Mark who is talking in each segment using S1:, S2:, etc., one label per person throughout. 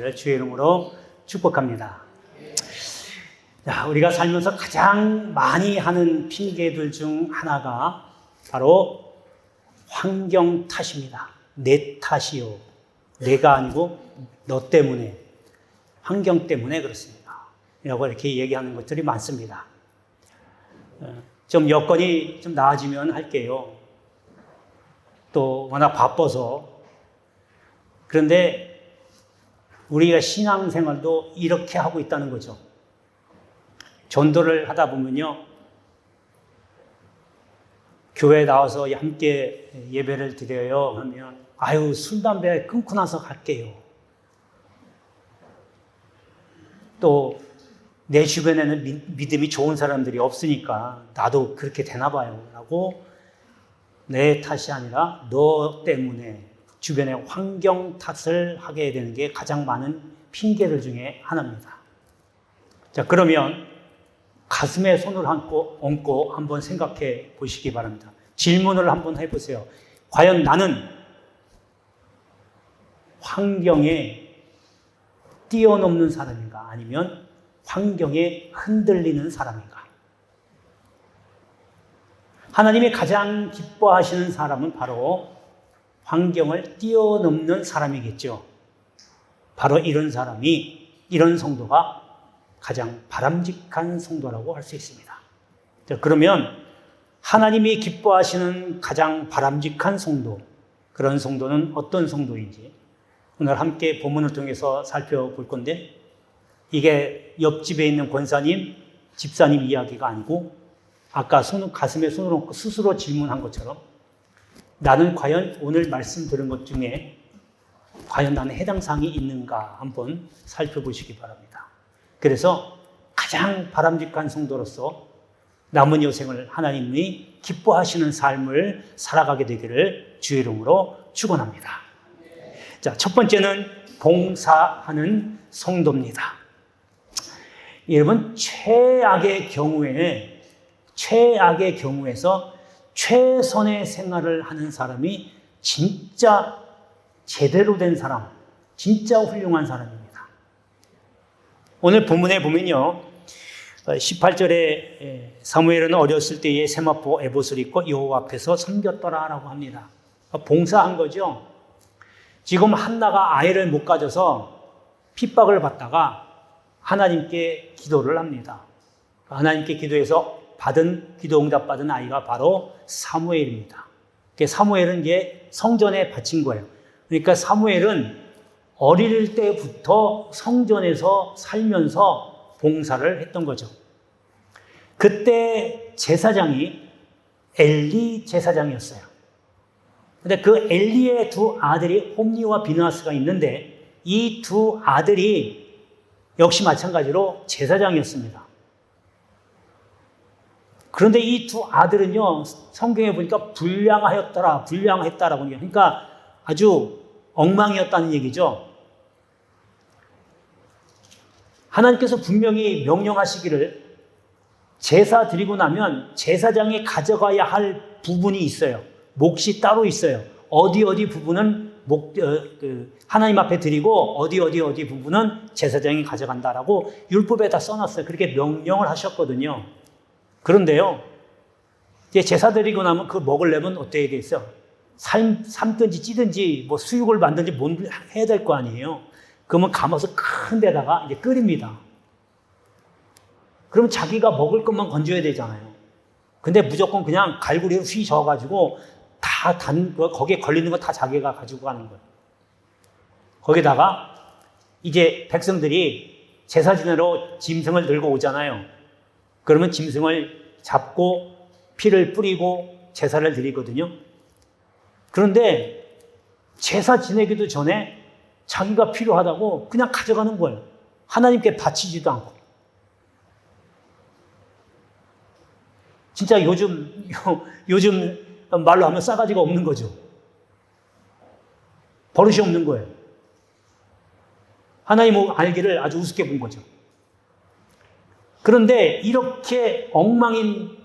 S1: 되기를 주의 이름으로 축복합니다. 자, 우리가 살면서 가장 많이 하는 핑계들 중 하나가 바로 환경 탓입니다. 내 탓이요. 내가 아니고 너 때문에, 환경 때문에 그렇습니다. 라고 이렇게 얘기하는 것들이 많습니다. 좀 여건이 좀 나아지면 할게요. 또 워낙 바빠서. 그런데 우리가 신앙생활도 이렇게 하고 있다는 거죠. 전도를 하다 보면요, 교회에 나와서 함께 예배를 드려요 하면 아유, 술, 담배 끊고 나서 갈게요. 또 내 주변에는 믿음이 좋은 사람들이 없으니까 나도 그렇게 되나 봐요 라고 내 탓이 아니라 너 때문에 주변의 환경 탓을 하게 되는 게 가장 많은 핑계들 중에 하나입니다. 자, 그러면 가슴에 손을 얹고 한번 생각해 보시기 바랍니다. 질문을 한번 해보세요. 과연 나는 환경에 뛰어넘는 사람인가? 아니면 환경에 흔들리는 사람인가? 하나님이 가장 기뻐하시는 사람은 바로 환경을 뛰어넘는 사람이겠죠. 바로 이런 사람이, 이런 성도가 가장 바람직한 성도라고 할 수 있습니다. 자, 그러면 하나님이 기뻐하시는 가장 바람직한 성도, 그런 성도는 어떤 성도인지 오늘 함께 본문을 통해서 살펴볼 건데, 이게 옆집에 있는 권사님, 집사님 이야기가 아니고 아까 가슴에 손을 얹고 스스로 질문한 것처럼 나는 과연 오늘 말씀 들은 것 중에 과연 나는 해당 사항이 있는가 한번 살펴보시기 바랍니다. 그래서 가장 바람직한 성도로서 남은 여생을 하나님이 기뻐하시는 삶을 살아가게 되기를 주의 이름으로 축원합니다. 자, 첫 번째는 봉사하는 성도입니다. 여러분, 최악의 경우에서 최선의 생활을 하는 사람이 진짜 제대로 된 사람, 진짜 훌륭한 사람입니다. 오늘 본문에 보면요, 18절에 사무엘은 어렸을 때에 세마포 에봇을 입고 여호와 앞에서 섬겼더라라고 합니다. 봉사한 거죠. 지금 한나가 아이를 못 가져서 핍박을 받다가 하나님께 기도를 합니다. 하나님께 기도해서 기도 응답 받은 아이가 바로 사무엘입니다. 사무엘은 이게 성전에 바친 거예요. 그러니까 사무엘은 어릴 때부터 성전에서 살면서 봉사를 했던 거죠. 그때 제사장이 엘리 제사장이었어요. 근데 그 엘리의 두 아들이 홈니와 비느하스가 있는데 이 두 아들이 역시 마찬가지로 제사장이었습니다. 그런데 이 두 아들은요, 성경에 보니까 불량했다라고 하는 게, 그러니까 아주 엉망이었다는 얘기죠. 하나님께서 분명히 명령하시기를 제사 드리고 나면 제사장이 가져가야 할 부분이 있어요. 몫이 따로 있어요. 어디 부분은 하나님 앞에 드리고 어디 부분은 제사장이 가져간다라고 율법에 다 써놨어요. 그렇게 명령을 하셨거든요. 그런데요, 이제 제사 드리고 나면 그 먹으려면 어떻게 되겠어요? 삶든지 찌든지 뭐 수육을 만든지 뭔 해야 될 거 아니에요. 그러면 감아서 큰 데다가 이제 끓입니다. 그럼 자기가 먹을 것만 건져야 되잖아요. 근데 무조건 그냥 갈고리로 휘 저어가지고 거기에 걸리는 거 다 자기가 가지고 가는 거예요. 거기다가 이제 백성들이 제사 지내러 짐승을 들고 오잖아요. 그러면 짐승을 잡고 피를 뿌리고 제사를 드리거든요. 그런데 제사 지내기도 전에 자기가 필요하다고 그냥 가져가는 거예요. 하나님께 바치지도 않고. 진짜 요즘 말로 하면 싸가지가 없는 거죠. 버릇이 없는 거예요. 하나님 알기를 아주 우습게 본 거죠. 그런데 이렇게 엉망인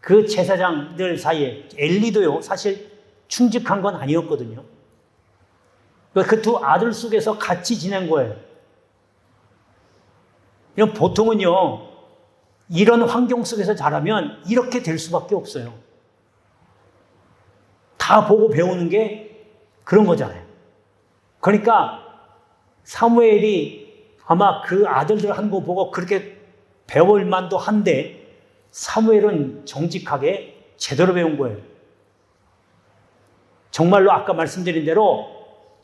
S1: 그 제사장들 사이에 엘리도요, 사실 충직한 건 아니었거든요. 그 두 아들 속에서 같이 지낸 거예요. 이런 보통은요, 이런 환경 속에서 자라면 이렇게 될 수밖에 없어요. 다 보고 배우는 게 그런 거잖아요. 그러니까 사무엘이 아마 그 아들들 하는 거 보고 그렇게 배울 만도 한데 사무엘은 정직하게 제대로 배운 거예요. 정말로 아까 말씀드린 대로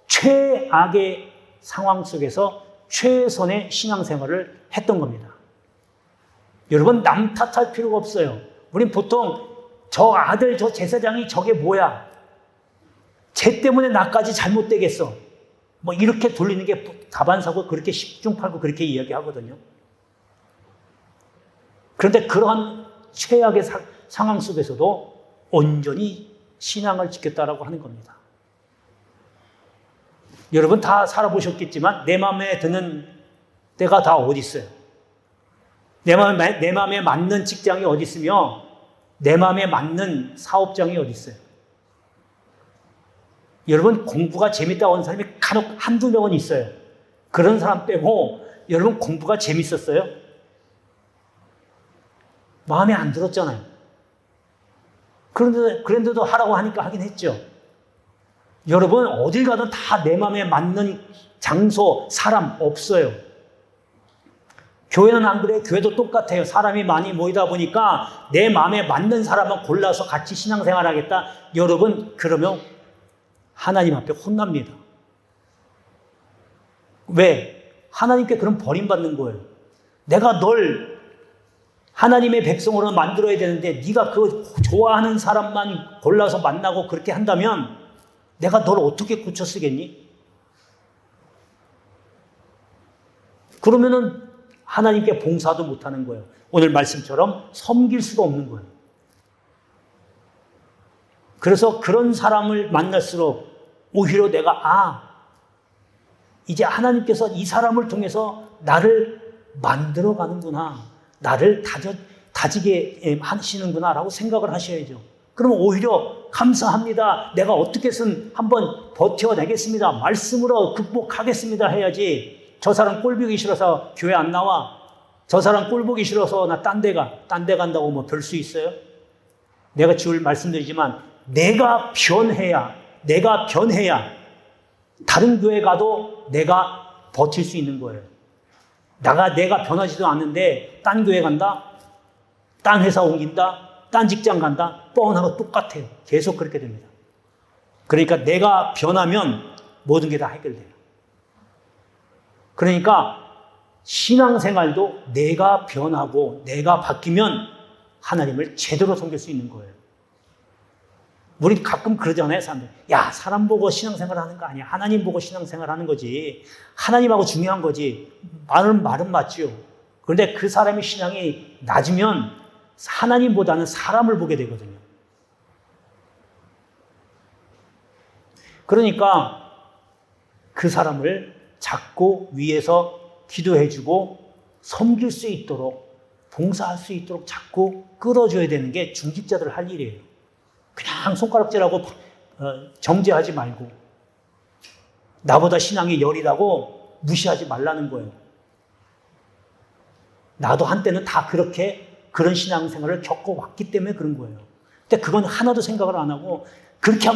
S1: 최악의 상황 속에서 최선의 신앙생활을 했던 겁니다. 여러분, 남 탓할 필요가 없어요. 우린 보통 저 아들, 저 제사장이 저게 뭐야? 쟤 때문에 나까지 잘못되겠어. 뭐 이렇게 돌리는 게 다반사고 그렇게 십중팔구 그렇게 이야기하거든요. 그런데 그러한 최악의 상황 속에서도 온전히 신앙을 지켰다라고 하는 겁니다. 여러분 다 살아보셨겠지만 내 마음에 드는 때가 다 어디 있어요? 내 마음에 맞는 직장이 어디 있으며 내 마음에 맞는 사업장이 어디 있어요? 여러분 공부가 재밌다고 하는 사람이 간혹 한두 명은 있어요. 그런 사람 빼고 여러분 공부가 재밌었어요? 마음에 안 들었잖아요. 그런데도 하라고 하니까 하긴 했죠. 여러분 어딜 가든 다 내 마음에 맞는 장소, 사람 없어요. 교회는 안 그래요? 교회도 똑같아요. 사람이 많이 모이다 보니까 내 마음에 맞는 사람만 골라서 같이 신앙생활 하겠다. 여러분 그러면 하나님 앞에 혼납니다. 왜? 하나님께 그럼 버림받는 거예요. 내가 널 하나님의 백성으로 만들어야 되는데 네가 그 좋아하는 사람만 골라서 만나고 그렇게 한다면 내가 널 어떻게 고쳐 쓰겠니? 그러면은 하나님께 봉사도 못하는 거예요. 오늘 말씀처럼 섬길 수가 없는 거예요. 그래서 그런 사람을 만날수록 오히려 내가 이제 하나님께서 이 사람을 통해서 나를 만들어 가는구나. 나를 다지게 하시는구나 라고 생각을 하셔야죠. 그러면 오히려 감사합니다. 내가 어떻게든 한번 버텨내겠습니다. 말씀으로 극복하겠습니다 해야지. 저 사람 꼴 보기 싫어서 교회 안 나와. 저 사람 꼴 보기 싫어서 나 딴 데 간다고 뭐 별 수 있어요? 내가 늘 말씀드리지만 내가 변해야 다른 교회 가도 내가 버틸 수 있는 거예요. 내가 변하지도 않는데 딴 교회 간다? 딴 회사 옮긴다? 딴 직장 간다? 뻔하고 똑같아요. 계속 그렇게 됩니다. 그러니까 내가 변하면 모든 게 다 해결돼요. 그러니까 신앙생활도 내가 변하고 내가 바뀌면 하나님을 제대로 섬길 수 있는 거예요. 우리 가끔 그러잖아요, 사람들. 야, 사람 보고 신앙생활 하는 거 아니야. 하나님 보고 신앙생활 하는 거지. 하나님하고 중요한 거지. 말은 맞지요. 그런데 그 사람의 신앙이 낮으면 하나님보다는 사람을 보게 되거든요. 그러니까 그 사람을 자꾸 위에서 기도해주고 섬길 수 있도록 봉사할 수 있도록 자꾸 끌어줘야 되는 게 중직자들 할 일이에요. 그냥 손가락질하고 정죄하지 말고 나보다 신앙이 여리다고 무시하지 말라는 거예요. 나도 한때는 다 그런 신앙생활을 겪어왔기 때문에 그런 거예요. 근데 그건 하나도 생각을 안 하고 그렇게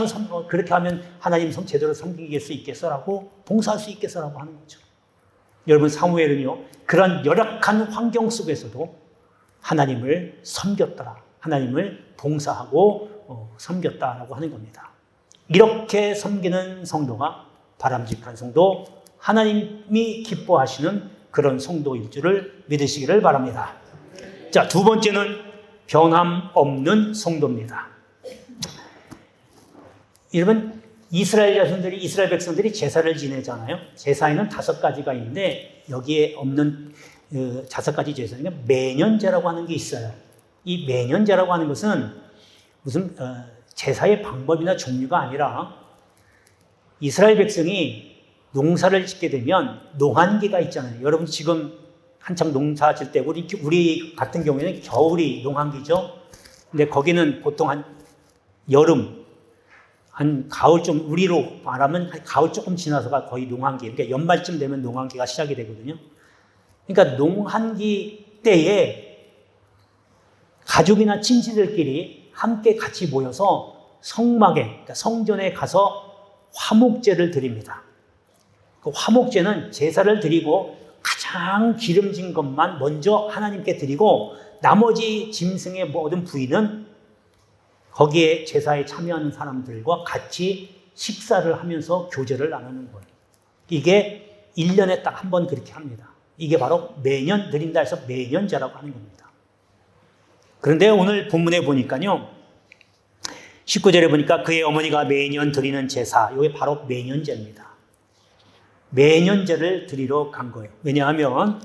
S1: 하면 하나님 제대로 섬길 수 있겠어라고 봉사할 수 있겠어라고 하는 거죠. 여러분 사무엘은요 그런 열악한 환경 속에서도 하나님을 섬겼더라. 하나님을 봉사하고 섬겼다라고 하는 겁니다. 이렇게 섬기는 성도가 바람직한 성도, 하나님이 기뻐하시는 그런 성도일 줄을 믿으시기를 바랍니다. 자, 두 번째는 변함 없는 성도입니다. 여러분, 이스라엘 백성들이 제사를 지내잖아요. 제사에는 5가지가 있는데 여기에 없는 5가지 제사는 매년제라고 하는 게 있어요. 이 매년제라고 하는 것은 무슨 제사의 방법이나 종류가 아니라 이스라엘 백성이 농사를 짓게 되면 농한기가 있잖아요. 여러분 지금 한창 농사 질 때 우리 같은 경우에는 겨울이 농한기죠. 근데 거기는 보통 한 여름 한 가을 좀, 우리로 말하면 가을 조금 지나서가 거의 농한기, 그러니까 연말쯤 되면 농한기가 시작이 되거든요. 그러니까 농한기 때에 가족이나 친지들끼리 함께 같이 모여서 성막에, 그러니까 성전에 가서 화목제를 드립니다. 그 화목제는 제사를 드리고 가장 기름진 것만 먼저 하나님께 드리고 나머지 짐승의 모든 부위는 거기에 제사에 참여하는 사람들과 같이 식사를 하면서 교제를 나누는 거예요. 이게 1년에 딱 한 번 그렇게 합니다. 이게 바로 매년 드린다 해서 매년제라고 하는 겁니다. 그런데 오늘 본문에 보니까요. 19절에 보니까 그의 어머니가 매년 드리는 제사, 이게 바로 매년제입니다. 매년제를 드리러 간 거예요. 왜냐하면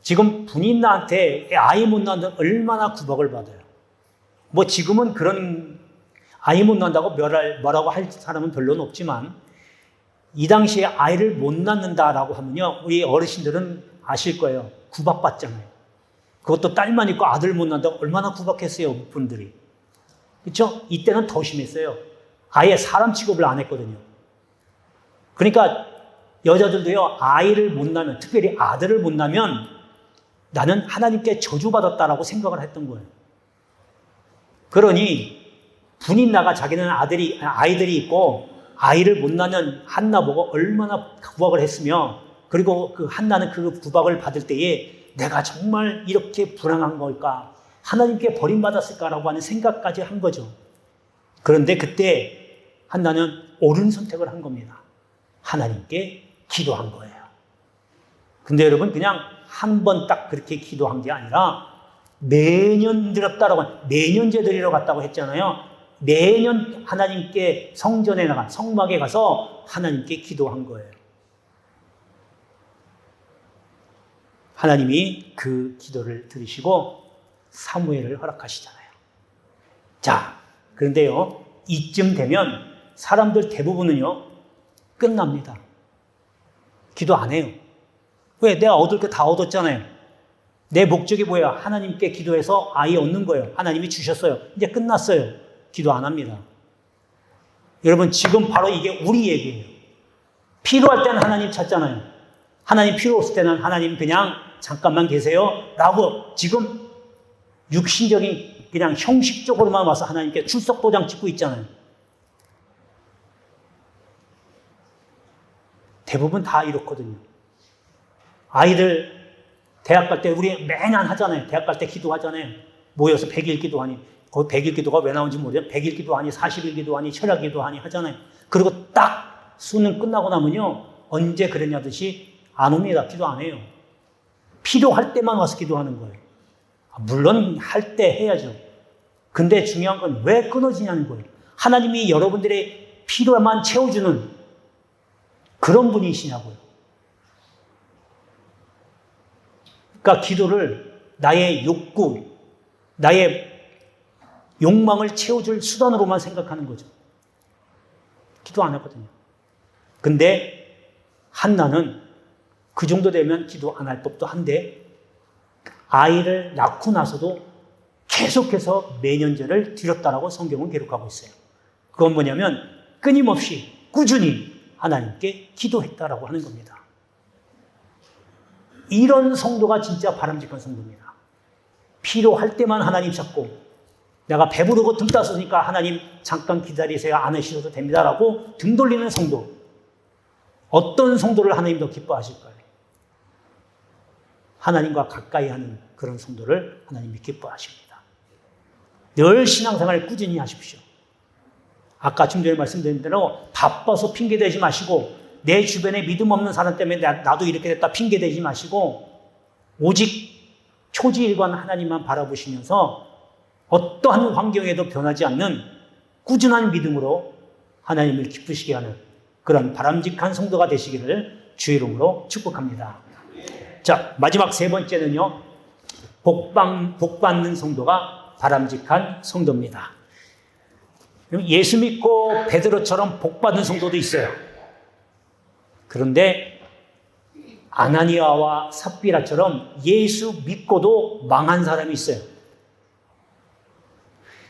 S1: 지금 분인나한테 아이 못 낳는다 얼마나 구박을 받아요. 뭐 지금은 그런 아이 못 낳는다고 뭐라고 할 사람은 별로는 없지만 이 당시에 아이를 못 낳는다라고 하면요. 우리 어르신들은 아실 거예요. 구박받잖아요. 그것도 딸만 있고 아들 못 낳는다고 얼마나 구박했어요. 분들이. 그렇죠? 이때는 더 심했어요. 아예 사람 취급을 안 했거든요. 그러니까 여자들도요. 아이를 못 낳으면, 특별히 아들을 못 낳으면 나는 하나님께 저주받았다라고 생각을 했던 거예요. 그러니 분인나가 자기는 아이들이 있고 아이를 못 낳는 한나 보고 얼마나 구박을 했으며 그리고 그 한나는 그 구박을 받을 때에 내가 정말 이렇게 불행한 걸까? 하나님께 버림받았을까라고 하는 생각까지 한 거죠. 그런데 그때 한나는 옳은 선택을 한 겁니다. 하나님께 기도한 거예요. 근데 여러분 그냥 한 번 딱 그렇게 기도한 게 아니라 매년 드렸다라고, 매년제 드리러 갔다고 했잖아요. 매년 하나님께 성전에 나가, 성막에 가서 하나님께 기도한 거예요. 하나님이 그 기도를 들으시고 사무엘을 허락하시잖아요. 자, 그런데요, 이쯤 되면 사람들 대부분은요, 끝납니다. 기도 안 해요. 왜? 내가 얻을 거 다 얻었잖아요. 내 목적이 뭐예요? 하나님께 기도해서 아이 얻는 거예요. 하나님이 주셨어요. 이제 끝났어요. 기도 안 합니다. 여러분, 지금 바로 이게 우리 얘기예요. 필요할 때는 하나님 찾잖아요. 하나님 필요 없을 때는 하나님 그냥 잠깐만 계세요. 라고 지금 육신적인 그냥 형식적으로만 와서 하나님께 출석도장 찍고 있잖아요. 대부분 다 이렇거든요. 아이들 대학 갈 때 우리 매년 하잖아요. 대학 갈 때 기도하잖아요. 모여서 100일 기도하니. 거기 100일 기도가 왜 나온지 모르겠어요. 100일 기도하니, 40일 기도하니, 철야 기도하니 하잖아요. 그리고 딱 수능 끝나고 나면요. 언제 그랬냐듯이 안 옵니다. 기도 안 해요. 필요할 때만 와서 기도하는 거예요. 물론 할 때 해야죠. 근데 중요한 건 왜 끊어지냐는 거예요. 하나님이 여러분들의 필요만 채워주는 그런 분이시냐고요. 그러니까 기도를 나의 욕구, 나의 욕망을 채워줄 수단으로만 생각하는 거죠. 기도 안 하거든요. 근데 한나는 그 정도 되면 기도 안 할 법도 한데 아이를 낳고 나서도 계속해서 매년제를 드렸다라고 성경은 기록하고 있어요. 그건 뭐냐면 끊임없이 꾸준히 하나님께 기도했다라고 하는 겁니다. 이런 성도가 진짜 바람직한 성도입니다. 필요할 때만 하나님 찾고 내가 배부르고 등 따스니까 하나님 잠깐 기다리세요. 안 하셔도 됩니다라고 등 돌리는 성도. 어떤 성도를 하나님 더 기뻐하실까요? 하나님과 가까이 하는 그런 성도를 하나님이 기뻐하십니다. 늘 신앙생활을 꾸준히 하십시오. 아까 좀 전에 말씀드린 대로 바빠서 핑계대지 마시고 내 주변에 믿음 없는 사람 때문에 나도 이렇게 됐다 핑계대지 마시고 오직 초지일관 하나님만 바라보시면서 어떠한 환경에도 변하지 않는 꾸준한 믿음으로 하나님을 기쁘시게 하는 그런 바람직한 성도가 되시기를 주의 이름으로 축복합니다. 자, 마지막 세 번째는요. 복 받는 성도가 바람직한 성도입니다. 예수 믿고 베드로처럼 복 받는 성도도 있어요. 그런데 아나니아와 삽비라처럼 예수 믿고도 망한 사람이 있어요.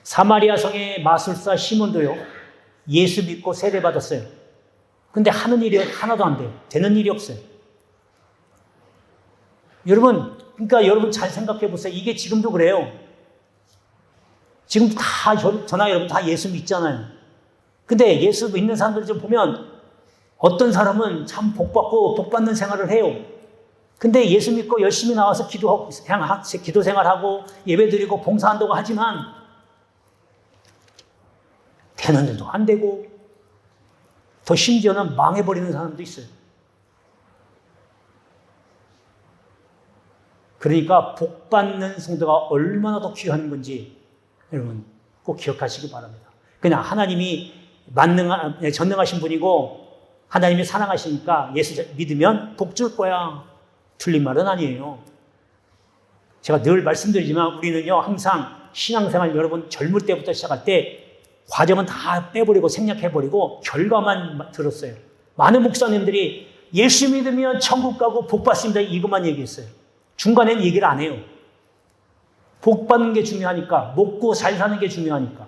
S1: 사마리아 성의 마술사 시몬도요. 예수 믿고 세례 받았어요. 근데 하는 일이 하나도 안 돼요. 되는 일이 없어요. 여러분, 그러니까 여러분 잘 생각해 보세요. 이게 지금도 그래요. 지금도 다, 저나 여러분 다 예수 믿잖아요. 근데 예수 믿는 사람들 좀 보면 어떤 사람은 참 복받고 복받는 생활을 해요. 근데 예수 믿고 열심히 나와서 기도 생활하고 예배 드리고 봉사한다고 하지만 되는 일도 안 되고 더 심지어는 망해버리는 사람도 있어요. 그러니까 복받는 성도가 얼마나 더 귀한 건지 여러분 꼭 기억하시기 바랍니다. 그냥 하나님이 전능하신 분이고 하나님이 사랑하시니까 예수 믿으면 복 줄 거야. 틀린 말은 아니에요. 제가 늘 말씀드리지만 우리는요 항상 신앙생활 여러분 젊을 때부터 시작할 때 과정은 다 빼버리고 생략해버리고 결과만 들었어요. 많은 목사님들이 예수 믿으면 천국 가고 복 받습니다 이것만 얘기했어요. 중간에는 얘기를 안 해요. 복 받는 게 중요하니까 먹고 잘 사는 게 중요하니까.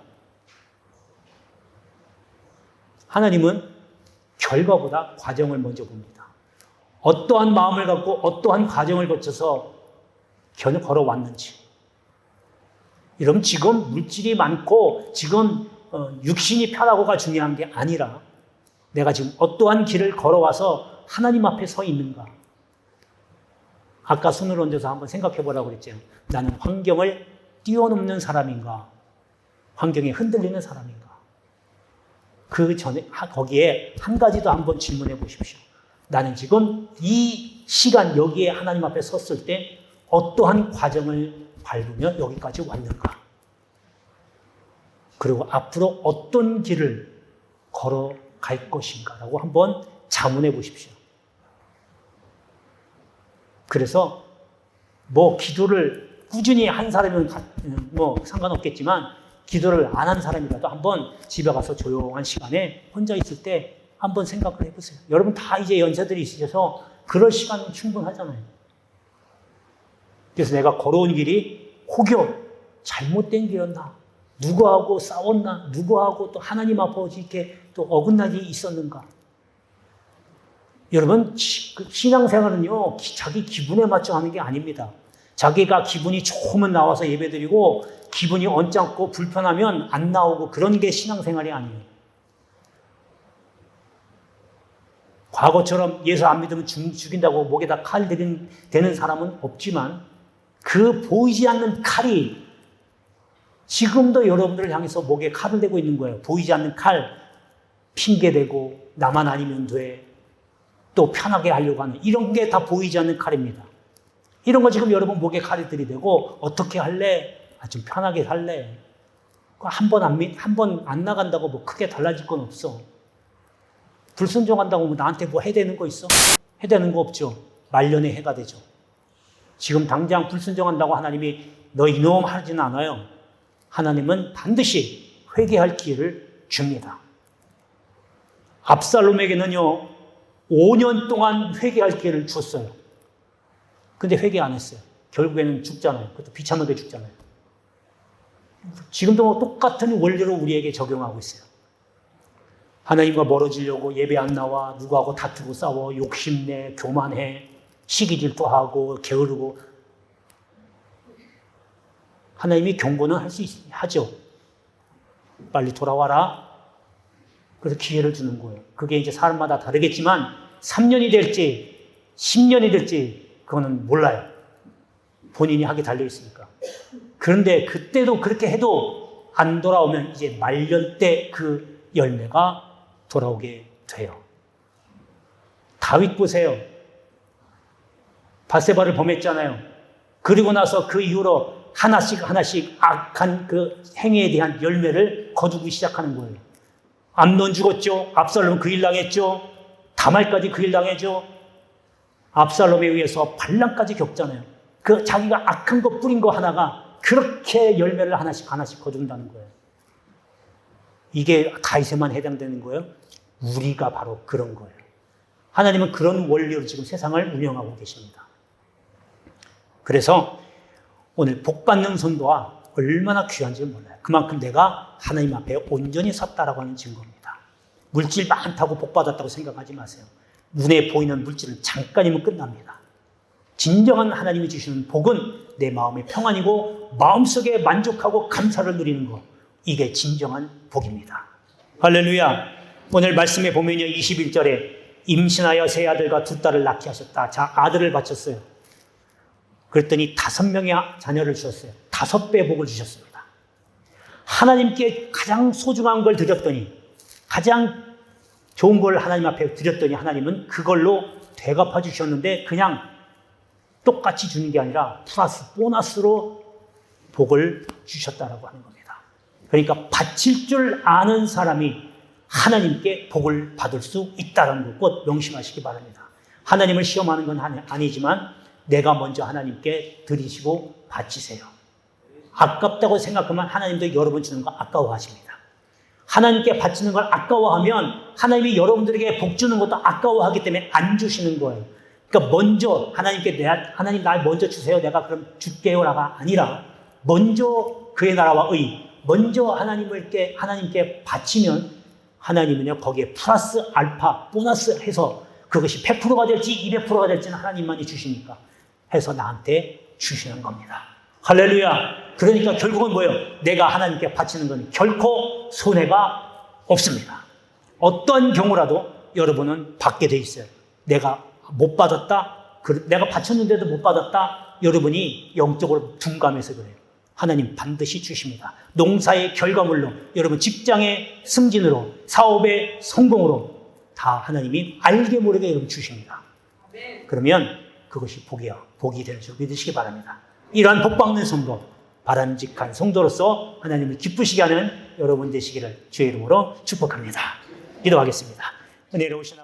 S1: 하나님은 결과보다 과정을 먼저 봅니다. 어떠한 마음을 갖고 어떠한 과정을 거쳐서 걸어왔는지. 여러분 지금 물질이 많고 지금 육신이 편하고가 중요한 게 아니라 내가 지금 어떠한 길을 걸어와서 하나님 앞에 서 있는가. 아까 손을 얹어서 한번 생각해 보라고 그랬죠. 나는 환경을 뛰어넘는 사람인가? 환경에 흔들리는 사람인가? 그 전에 거기에 한 가지 더 한번 질문해 보십시오. 나는 지금 이 시간 여기에 하나님 앞에 섰을 때 어떠한 과정을 밟으며 여기까지 왔는가? 그리고 앞으로 어떤 길을 걸어갈 것인가라고 한번 자문해 보십시오. 그래서 기도를 꾸준히 한 사람은 상관없겠지만 기도를 안 한 사람이라도 한번 집에 가서 조용한 시간에 혼자 있을 때 한번 생각을 해보세요. 여러분 다 이제 연세들이 있으셔서 그럴 시간은 충분하잖아요. 그래서 내가 걸어온 길이 혹여 잘못된 길이었나? 누구하고 싸웠나? 누구하고 또 하나님 앞에 이렇게 또 어긋나기 있었는가? 여러분 신앙생활은요 자기 기분에 맞춰 하는 게 아닙니다. 자기가 기분이 좋으면 나와서 예배드리고 기분이 언짢고 불편하면 안 나오고 그런 게 신앙생활이 아니에요. 과거처럼 예수 안 믿으면 죽인다고 목에다 칼 대는 사람은 없지만 그 보이지 않는 칼이 지금도 여러분들을 향해서 목에 칼을 대고 있는 거예요. 보이지 않는 칼, 핑계대고 나만 아니면 돼. 또 편하게 하려고 하는 이런 게 다 보이지 않는 칼입니다. 이런 거 지금 여러분 목에 칼이 들이대고 어떻게 할래? 좀 편하게 살래. 한 번 안 나간다고 크게 달라질 건 없어. 불순종한다고 나한테 해야 되는 거 있어? 해야 되는 거 없죠. 말년에 해가 되죠. 지금 당장 불순종한다고 하나님이 너 이놈 하지는 않아요. 하나님은 반드시 회개할 기회를 줍니다. 압살롬에게는요 5년 동안 회개할 기회를 줬어요. 근데 회개 안 했어요. 결국에는 죽잖아요. 그것도 비참하게 죽잖아요. 지금도 똑같은 원리로 우리에게 적용하고 있어요. 하나님과 멀어지려고 예배 안 나와, 누구하고 다투고 싸워, 욕심내, 교만해, 시기질투 하고, 게으르고. 하나님이 경고는 하죠. 빨리 돌아와라. 그래서 기회를 주는 거예요. 그게 이제 사람마다 다르겠지만 3년이 될지 10년이 될지 그거는 몰라요. 본인이 하게 달려있으니까. 그런데 그때도 그렇게 해도 안 돌아오면 이제 말년 때 그 열매가 돌아오게 돼요. 다윗 보세요. 밧세바를 범했잖아요. 그리고 나서 그 이후로 하나씩 악한 그 행위에 대한 열매를 거두기 시작하는 거예요. 암논 죽었죠. 압살롬 그 일 당했죠. 다말까지 그 일 당했죠. 압살롬에 의해서 반란까지 겪잖아요. 그 자기가 악한 거 뿌린 거 하나가 그렇게 열매를 하나씩 거둔다는 거예요. 이게 다윗에만 해당되는 거예요? 우리가 바로 그런 거예요. 하나님은 그런 원리로 지금 세상을 운영하고 계십니다. 그래서 오늘 복받는 성도와 얼마나 귀한지 몰라요. 그만큼 내가 하나님 앞에 온전히 섰다라고 하는 증거입니다. 물질 많다고 복 받았다고 생각하지 마세요. 눈에 보이는 물질은 잠깐이면 끝납니다. 진정한 하나님이 주시는 복은 내 마음의 평안이고 마음속에 만족하고 감사를 누리는 것. 이게 진정한 복입니다. 할렐루야. 오늘 말씀에 보면요. 21절에 임신하여 세 아들과 두 딸을 낳게 하셨다. 자, 아들을 바쳤어요. 그랬더니 5명의 자녀를 주셨어요. 5배 복을 주셨습니다. 하나님께 가장 소중한 걸 드렸더니, 가장 좋은 걸 하나님 앞에 드렸더니 하나님은 그걸로 되갚아 주셨는데 그냥 똑같이 주는 게 아니라 플러스 보너스로 복을 주셨다라고 하는 겁니다. 그러니까 바칠 줄 아는 사람이 하나님께 복을 받을 수 있다는 것 꼭 명심하시기 바랍니다. 하나님을 시험하는 건 아니지만 내가 먼저 하나님께 드리시고 바치세요. 아깝다고 생각하면 하나님도 여러분 주는 거 아까워하십니다. 하나님께 바치는 걸 아까워하면 하나님이 여러분들에게 복 주는 것도 아까워하기 때문에 안 주시는 거예요. 그러니까 먼저 하나님께 하나님 날 먼저 주세요. 내가 그럼 줄게요라가 아니라 먼저 그의 나라와 의, 먼저 하나님께 바치면 하나님은요 거기에 플러스 알파 보너스 해서 그것이 100%가 될지 200%가 될지는 하나님만이 주시니까 해서 나한테 주시는 겁니다. 할렐루야. 그러니까 결국은 뭐예요? 내가 하나님께 바치는 건 결코 손해가 없습니다. 어떤 경우라도 여러분은 받게 돼 있어요. 내가 못 받았다, 내가 바쳤는데도 못 받았다, 여러분이 영적으로 둔감해서 그래요. 하나님 반드시 주십니다. 농사의 결과물로, 여러분 직장의 승진으로, 사업의 성공으로 다 하나님이 알게 모르게 여러분 주십니다. 그러면 그것이 복이 되는 줄 믿으시기 바랍니다. 이러한 복받는 성도, 바람직한 성도로서 하나님을 기쁘시게 하는 여러분 되시기를 주의 이름으로 축복합니다. 기도하겠습니다. 은혜로우신